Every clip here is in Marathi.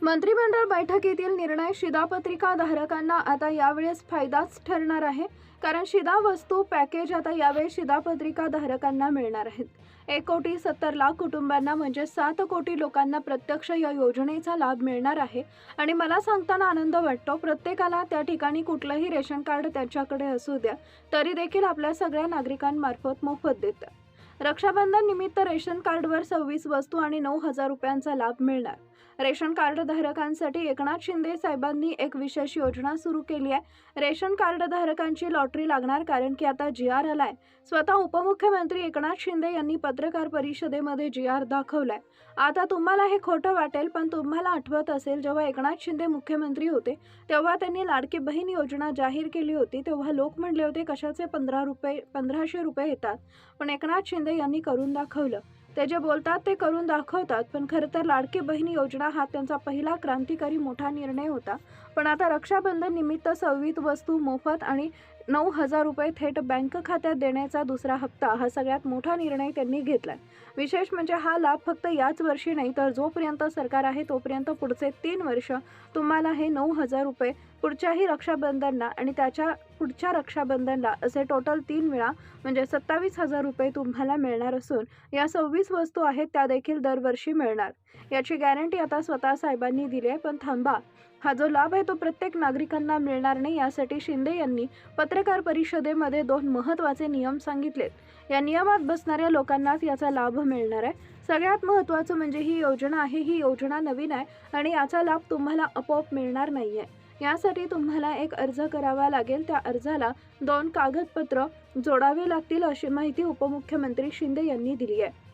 मंत्रिमंडळ बैठकीतील निर्णय शिधापत्रिका धारकांना आता यावेळेस फायदाच ठरणार आहे, कारण शिधा वस्तू पॅकेज आता यावेळेस शिधापत्रिका धारकांना मिळणार आहेत। 1,70,00,000 कुटुंबांना म्हणजे 7 कोटी लोकांना प्रत्यक्ष या योजनेचा लाभ मिळणार आहे। आणि मला सांगताना आनंद वाटतो, प्रत्येकाला त्या ठिकाणी कुठलंही रेशन कार्ड त्याच्याकडे असू द्या तरी देखील आपल्या सगळ्या नागरिकांमार्फत मोफत देतात। रक्षाबंधन निमित्त रेशन कार्डवर 26 वस्तू आणि 9,000 रुपयांचा लाभ मिळणार। रेशन कार्ड धारकांसाठी एकनाथ शिंदे साहेबांनी एक विशेष योजना सुरू केली आहे। रेशन कार्ड धारकांची लॉटरी लागणार, कारण की आता जी.आर. आलाय। स्वतः उपमुख्यमंत्री एकनाथ शिंदे यांनी पत्रकार परिषदेमध्ये जी.आर. दाखवलाय। आता तुम्हाला हे खोटं वाटेल, पण तुम्हाला आठवत असेल, जेव्हा एकनाथ शिंदे मुख्यमंत्री होते तेव्हा त्यांनी लाडकी बहीण योजना जाहीर केली होती। तेव्हा लोक म्हणले होते कशाचे 1500 रुपये येतात, पण एकनाथ शिंदे यांनी करून दाखवलं। ते जे बोलतात ते करून दाखवतात, पण खरं तर लाडकी बहीण योजना हा त्यांचा पहिला क्रांतिकारी मोठा निर्णय होता। पण आता रक्षाबंधन निमित्त 26 वस्तू मोफत आणि 9,000 रुपये थेट बँक खात्यात देण्याचा दुसरा हप्ता हा सगळ्यात मोठा निर्णय त्यांनी घेतलाय। विशेष म्हणजे हा लाभ फक्त याच वर्षी नाही, तर जोपर्यंत सरकार आहे तोपर्यंत पुढचे 3 वर्ष तुम्हाला हे 9,000 रुपये पुढच्याही रक्षाबंधनला आणि त्याच्या पुढच्या रक्षाबंधनला असे टोटल 3 वेळा म्हणजे 27,000 रुपये तुम्हाला मिळणार असून या 26 वस्तू आहेत त्या देखील दरवर्षी मिळणार। याची गॅरंटी आता स्वतः साहेबांनी दिली आहे। पण थांबा, हा जो लाभ आहे तो प्रत्येक नागरिकांना मिळणार नाही। यासाठी शिंदे यांनी पत्रकार परिषदेमध्ये 2 महत्त्वाचे नियम सांगितलेत। या नियमात बसणाऱ्या लोकांनाच याचा लाभ मिळणार आहे। सगळ्यात महत्त्वाचं म्हणजे ही योजना नवीन आहे आणि याचा लाभ तुम्हाला आपोआप मिळणार नाहीये। यासाठी तुम्हाला एक अर्ज करावा लागेल। त्या अर्जाला 2 कागदपत्र जोडावे लागतील, अशी माहिती उपमुख्यमंत्री शिंदे यांनी दिली आहे।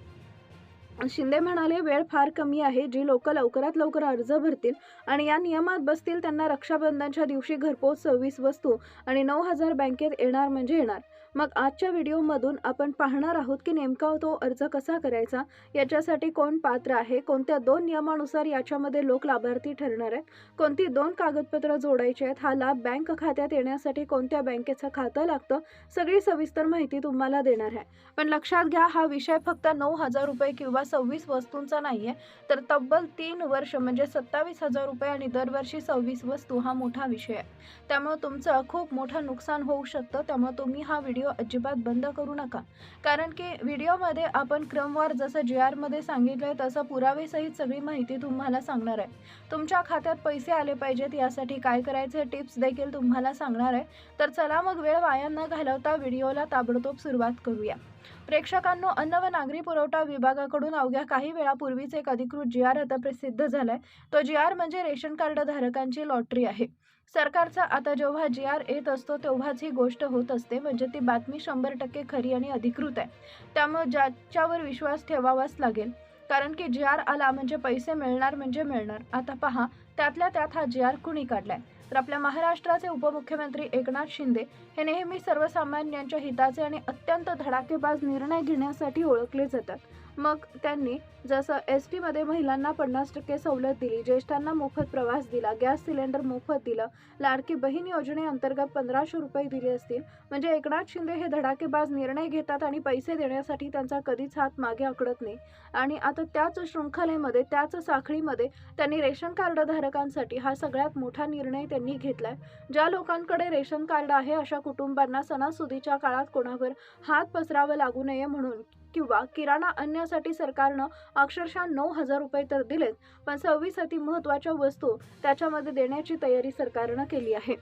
शिंदे म्हणाले, वेळ फार कमी आहे। जी लोक लवकरात लवकर अर्ज भरतील आणि या नियमात बसतील त्यांना रक्षाबंधनच्या दिवशी घरपोच 26 वस्तू आणि 9,000 बँकेत येणार म्हणजे येणार। मग आजच्या व्हिडिओमधून आपण पाहणार आहोत की नेमका तो अर्ज कसा करायचा, याच्यासाठी कोण पात्र आहे, कोणत्या 2 नियमानुसार याच्यामध्ये लोक लाभार्थी ठरणार आहेत, कोणती 2 कागदपत्र जोडायची आहेत, हा लाभ बँक खात्यात येण्यासाठी कोणत्या बँकेचं खातं लागतं, सगळी सविस्तर माहिती तुम्हाला देणार आहे। पण लक्षात घ्या, हा विषय फक्त 9,000 रुपये किंवा 26 वस्तूंचा नाहीये, तर तब्बल 3 वर्ष म्हणजे 27,000 रुपये आणि दरवर्षी 26 वस्तू हा मोठा विषय आहे। त्यामुळे तुमचं खूप मोठं नुकसान होऊ शकतं। त्यामुळे तुम्ही हा व्हिडिओ अजिबात बंद करू नका, कारण की व्हिडिओमध्ये आपण क्रमवार जसं जी.आर. मध्ये सांगितलंय तसं पुरावेसहित सगळी माहिती तुम्हाला सांगणार आहे। तुमच्या खात्यात पैसे आले पाहिजेत यासाठी काय करायचे टिप्स देखील तुम्हाला सांगणार आहे। तर चला मग वेळ वाया न घालवता व्हिडिओला ताबडतोब सुरुवात करूया। प्रेक्षकांनो, अन्न व नागरी पुरवठा विभागाकडून अवघ्या काही वेळापूर्वीच एक अधिकृत जी.आर. आता प्रसिद्ध झालाय। तो जी.आर. म्हणजे रेशन कार्ड धारकांची लॉटरी आहे। सरकारचा आता जेव्हा जी.आर. येत असतो तेव्हाच ही गोष्ट होत असते, म्हणजे ती बातमी 100% खरी आणि अधिकृत आहे। त्यामुळे ज्याच्यावर विश्वास ठेवावाच लागेल, कारण की जी.आर. आला म्हणजे पैसे मिळणार म्हणजे मिळणार। आता पहा, त्यातल्या त्यात हा जी.आर. कुणी काढलाय, तर आपल्या महाराष्ट्राचे उपमुख्यमंत्री एकनाथ शिंदे हे नेहमी सर्वसामान्यांच्या हिताचे आणि अत्यंत धडाकेबाज निर्णय घेण्यासाठी ओळखले जातात। मग त्यांनी जसं एस.टी. मध्ये महिलांना 50% सवलत दिली, ज्येष्ठांना मोफत प्रवास दिला, गॅस सिलेंडर मोफत दिलं, लाडकी बहीण योजनेअंतर्गत 1,500 रुपये दिले असतील। म्हणजे एकनाथ शिंदे हे धडाकेबाज निर्णय घेतात आणि पैसे देण्यासाठी त्यांचा कधीच हात मागे आखडत नाही। आणि आता त्याच शृंखलेमध्ये, त्याच साखळीमध्ये त्यांनी रेशन कार्ड धारकांसाठी हा सगळ्यात मोठा निर्णय त्यांनी घेतलाय। ज्या लोकांकडे रेशन कार्ड आहे अशा कुटुंबांना सणासुदीच्या काळात कोणावर हात पसरावा लागू नये म्हणून किंवा किराणा आणण्यासाठी सरकारनं अक्षरशः 9,000 रुपये तर दिलेत, पण 26 अति महत्त्वाच्या वस्तू त्याच्यामध्ये देण्याची तयारी सरकारनं केली आहे।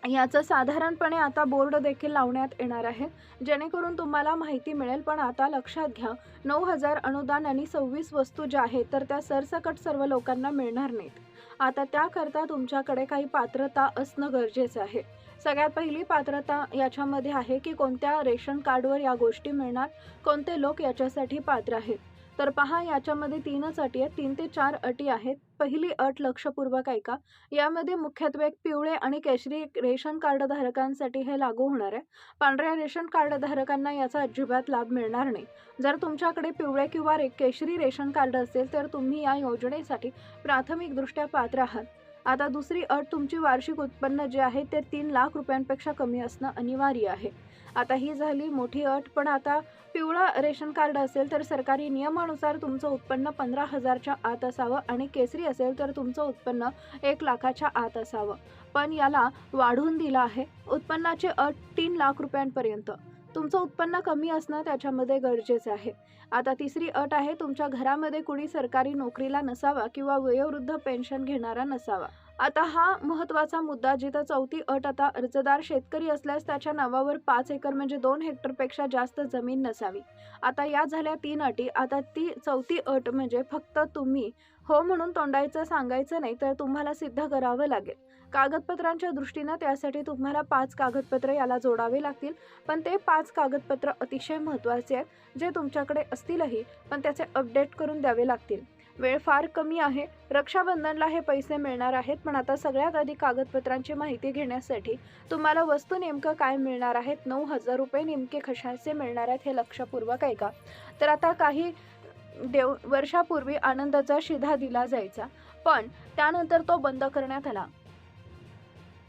याचं साधारणपणे आता बोर्ड देखील लावण्यात येणार आहे, जेणेकरून तुम्हाला माहिती मिळेल। पण आता लक्षात घ्या, 9,000 अनुदान आणि 26 वस्तू ज्या आहेत तर त्या सरसकट सर्व लोकांना मिळणार नाहीत। आता त्याकरता तुमच्याकडे काही पात्रता असणं गरजेचं आहे। सगळ्यात पहिली पात्रता याच्यामध्ये आहे की कोणत्या रेशन कार्डवर या गोष्टी मिळणार, कोणते लोक याच्यासाठी पात्र आहेत। तर पहा, याच्यामध्ये 3च अटी आहेत, 3 ते 4 अटी आहेत। पहिली अट लक्षपूर्वक ऐका, यामध्ये मुख्यत्वे पिवळे आणि केशरी रेशन कार्ड धारकांसाठी हे लागू होणार आहे। पांढऱ्या रेशन कार्ड धारकांना याचा अजिबात लाभ मिळणार नाही। जर तुमच्याकडे पिवळे किंवा केशरी रेशन कार्ड असेल तर तुम्ही या योजनेसाठी प्राथमिकदृष्ट्या पात्र आहात। आता दुसरी अट, तुमची वार्षिक उत्पन्न जे आहे ते 3 लाख रुपयांपेक्षा कमी असणं अनिवार्य आहे. आता ही झाली मोठी अट. पण आता पिवळं रेशन कार्ड असेल तर सरकारी नियमानुसार तुमचं उत्पन्न 15,000च्या आत असावं आणि केसरी असेल तर तुमचं उत्पन्न 1 लाखाच्या आत असावं. पण याला वाढवून दिलं आहे. उत्पन्नाची अट 3 लाख रुपयांपर्यंत. तुमचं उत्पन्न कमी असणं त्याच्यामध्ये गरजेचं आहे. आता तिसरी अट आहे, तुमच्या घरामध्ये कुणी सरकारी नोकरीला नसावा किंवा वयोवृद्ध पेन्शन घेणारा नसावा. आता हा महत्त्वाचा मुद्दा, जिथं चौथी अट, आता अर्जदार शेतकरी असल्यास त्याच्या नावावर 5 एकर म्हणजे 2 हेक्टरपेक्षा जास्त जमीन नसावी. आता या झाल्या 3 अटी. आता ती चौथी अट म्हणजे फक्त तुम्ही हो म्हणून तोंडायचं सांगायचं नाही, तर तुम्हाला सिद्ध करावं लागेल. कागदपत्रांच्या दृष्टीनं त्यासाठी तुम्हाला 5 कागदपत्र याला जोडावे लागतील. पण ते 5 कागदपत्र अतिशय महत्त्वाचे आहेत, जे तुमच्याकडे असतीलही पण त्याचे अपडेट करून द्यावे लागतील. वेळ फार कमी आहे. रक्षाबंधनला हे पैसे मिळणार आहेत. पण आता सगळ्यात आधी कागदपत्रांची माहिती घेण्यासाठी तुम्हाला वस्तू नेमकं काय मिळणार आहेत, 9,000 रुपये नेमके कशाचे मिळणार आहेत हे लक्षपूर्वक ऐका. तर आता काही वर्षापूर्वी आनंदाचा शिधा दिला जायचा, पण त्यानंतर तो बंद करण्यात आला.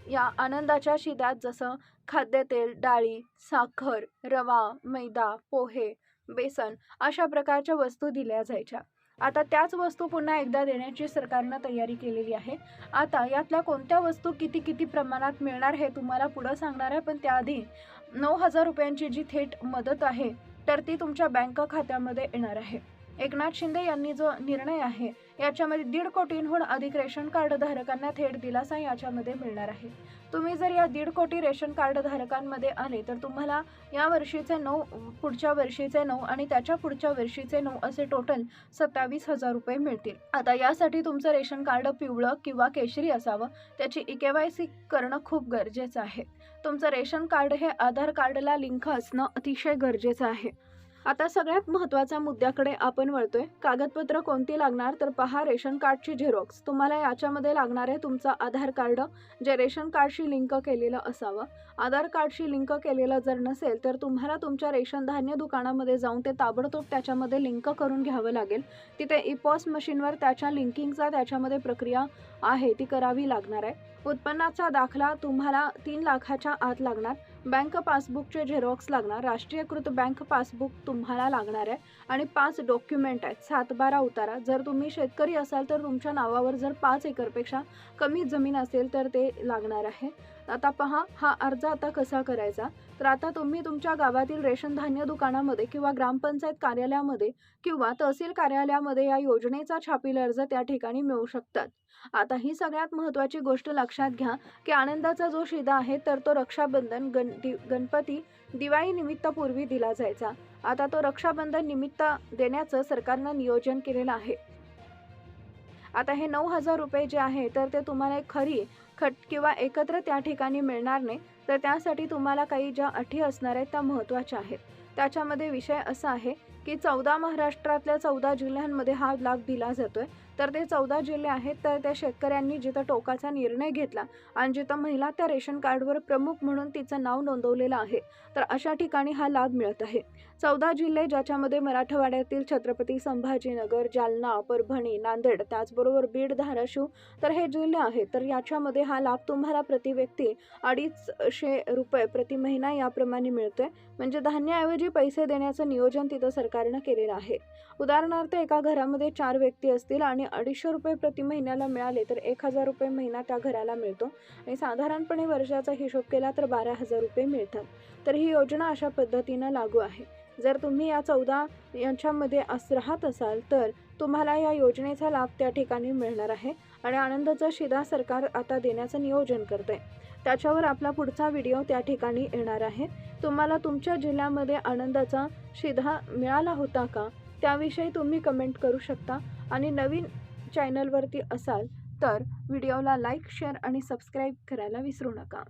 या आनंदाच्या शिध्यात जसं खाद्यतेल, डाळी, साखर, रवा, मैदा, पोहे, बेसन अशा प्रकारच्या वस्तू दिल्या जायच्या. आता त्याच वस्तू पुन्हा एकदा देण्याची सरकारनं तयारी केलेली आहे. आता यातल्या कोणत्या वस्तू किती प्रमाणात मिळणार हे तुम्हाला पुढं सांगणार आहे. पण त्याआधी 9,000 रुपयांची जी थेट मदत आहे तर ती तुमच्या बँक खात्यामध्ये येणार आहे. एकनाथ शिंदे यांनी जो निर्णय आहे याच्यामध्ये 1.5 कोटींहून अधिक रेशन कार्ड धारकांना थेट दिलासा याच्यामध्ये मिळणार आहे. तुम्ही जर या 1.5 कोटी रेशन कार्ड धारकांमध्ये आले तर तुम्हाला या वर्षीचे 9, पुढच्या वर्षीचे 9 आणि त्याच्या पुढच्या वर्षीचे 9 असे टोटल 27,000 रुपये मिळतील. आता यासाठी तुमचं रेशन कार्ड पिवळं किंवा केशरी असावं. त्याची KYC करणं खूप गरजेचं आहे. तुमचं रेशन कार्ड हे आधार कार्डला लिंक असणं अतिशय गरजेचं आहे. आता सगळ्यात महत्त्वाच्या मुद्द्याकडे आपण वळतोय. कागदपत्र कोणती लागणार तर पहा, रेशन कार्डची झेरॉक्स. तुम्हाला याच्यामध्ये लागणार आहे तुमचं आधार कार्ड, जे रेशन कार्डशी लिंक केलेलं असावं. आधार कार्डशी लिंक केलेलं जर नसेल तर तुम्हाला तुमच्या रेशन धान्य दुकानामध्ये जाऊन ते ताबडतोब त्याच्यामध्ये लिंक करून घ्यावं लागेल. तिथे EPOS मशीनवर त्याच्या लिंकिंगचा त्याच्यामध्ये प्रक्रिया आहे ती करावी लागणार आहे. उत्पन्नाचा दाखला तुम्हाला 3 लाखाच्या आत लागणार. बँक पासबुकचे झेरॉक्स लागणार. राष्ट्रीयकृत बँक पासबुक तुम्हाला लागणार आहे आणि 5 डॉक्युमेंट आहेत. 7/12 उतारा. जर तुम्ही शेतकरी असाल तर तुमच्या नावावर जर 5 एकरपेक्षा कमी जमीन असेल तर ते लागणार आहे. आता पहा, हा अर्ज आता कसा करायचा. तर आता तुम्ही तुमच्या गावातील रेशन धान्य दुकानामध्ये किंवा ग्रामपंचायत कार्यालयामध्ये किंवा तहसील कार्यालयामध्ये या योजनेचा छापील अर्ज त्या ठिकाणी मिळू शकतात. आता ही सगळ्यात महत्त्वाची गोष्ट लक्षात घ्या की आनंदाचा जो शिधा आहे तर तो रक्षाबंधन, गणपती, दिवाळी निमित्त पूर्वी दिला जायचा. आता तो रक्षाबंधन निमित्त देण्याचं सरकारनं नियोजन केलेलं आहे. आता हे 9,000 रुपये जे आहे तर ते तुम्हाला खरी खट किंवा एकत्र त्या ठिकाणी मिळणार नाही. तर त्यासाठी तुम्हाला काही ज्या अटी असणार आहेत त्या महत्त्वाच्या आहेत. त्याच्यामध्ये विषय असा आहे की 14 महाराष्ट्रातल्या 14 जिल्ह्यांमध्ये हा लाभ दिला जातोय. तर ते 14 जिल्हे आहेत. तर त्या शेतकऱ्यांनी जिथं टोकाचा निर्णय घेतला आणि जिथं महिला त्या रेशन कार्डवर प्रमुख म्हणून तिचं नाव नोंदवलेलं आहे तर अशा ठिकाणी हा लाभ मिळत आहे. 14 जिल्हे ज्याच्यामध्ये मराठवाड्यातील छत्रपती संभाजीनगर, जालना, परभणी, नांदेड, त्याचबरोबर बीड, धाराशिव तर हे जिल्हे आहेत. तर याच्यामध्ये हा लाभ तुम्हाला प्रति व्यक्ती 250 रुपये प्रति महिना याप्रमाणे मिळतोय. म्हणजे धान्याऐवजी पैसे देण्याचं नियोजन तिथं सरकारनं केलेलं आहे. उदाहरणार्थ, एका घरामध्ये 4 व्यक्ती असतील आणि 250 रुपये प्रति महिन्याला मिळाले तर 1,000 रुपये महिना त्या घराला मिळतो आणि साधारणपणे वर्षाचा हिशोब केला तर 12,000 रुपये मिळतात. तर ही योजना अशा पद्धतीनं लागू आहे. जर तुम्ही या 14 यांच्यामध्ये राहत असाल तर तुम्हाला या योजनेचा लाभ त्या ठिकाणी मिळणार आहे आणि आनंदाचा शिधा सरकार आता देण्याचं नियोजन करते. त्याच्यावर आपला पुढचा व्हिडिओ त्या ठिकाणी येणार आहे. तुम्हाला तुमच्या जिल्ह्यामध्ये आनंदाचा शिधा मिळाला होता का त्याविषयी तुम्ही कमेंट करू शकता. आणि नवीन चॅनलवरती असाल तर व्हिडिओला लाईक, शेअर आणि सबस्क्राईब करायला विसरू नका.